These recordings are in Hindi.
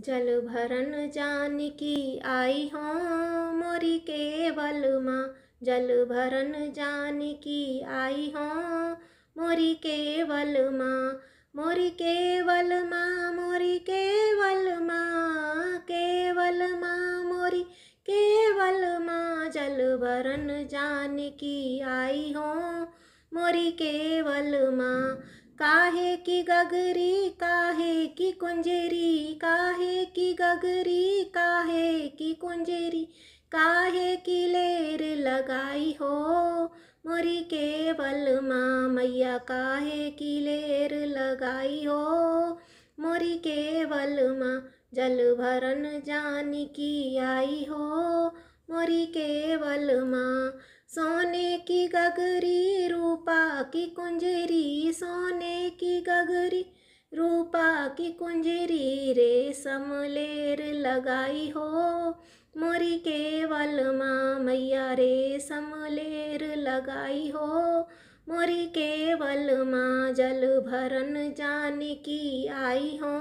जल भरन जानकी आई हों मोरी केवल माँ। जल भरन जानकी आई हों मोरी केवल माँ। मोरी केवल माँ, मोरी केवल माँ, केवल माँ मोरी केवल माँ। जल भरन जानकी आई हों मोरी केवल माँ। काहे की गगरी काहे की कुंजरी, काहे की गगरी काहे की कुंजरी, काहे की लेर लगाई हो मोरी केवल माँ। मैया काहे की लेर लगाई हो मोरी केवल माँ। जल भरन जानकी आई हो मोरी केवल माँ। सोने की गगरी रूपा की कुंजरी, सोने की गगरी रूपा की कुंजरी, रेशम लेर लगाई हो मोरी केवल माँ। मैया रेशम लेर लगाई हो मोरी केवल माँ। जल भरन जानकी आई हो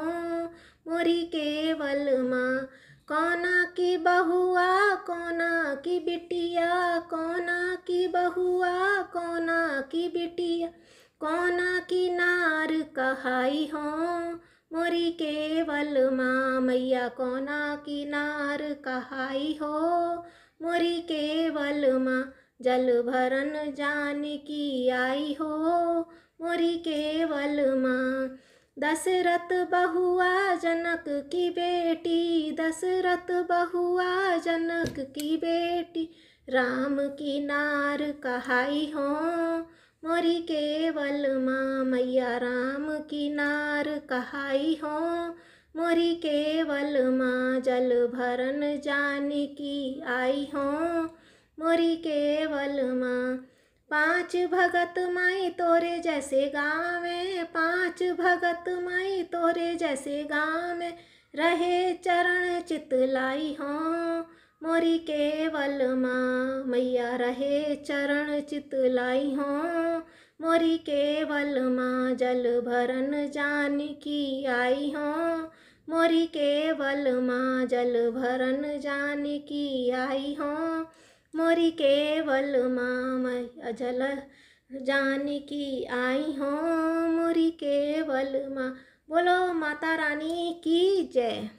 मोरी केवल माँ। कोना की बहुआ कोना की बिटिया, कोना की बहुआ कोना की बिटिया, कोना की नार कहाई हो मोरी केवल माँ। मैया कोना की नार कहाई हो मोरी केवल माँ। जल भरन जानकी आई हो मोरी केवल माँ। दशरथ बहुआ जनक की बेटी, दशरथ बहुआ जनक की बेटी, राम की नार कहाई हो मोरी केवल माँ। मैया राम की नार कहाई हो मोरी केवल माँ। जल भरन जानकी आई हो मोरी केवल माँ। पाँच भगत माई तोरे जैसे गावे, पाँच भगत माई तोरे जैसे गावे, रहे चरण चितलाई हो मोरी केवल माँ। मैया रहे चरण चितलाई हो मोरी केवल माँ। जल भरन जानकी आई हो मोरी केवल माँ। जल भरन जानकी आई हो मोरी केवल माँ। मैं जल जानकी आई हो मोरी केवल माँ। बोलो माता रानी की जय।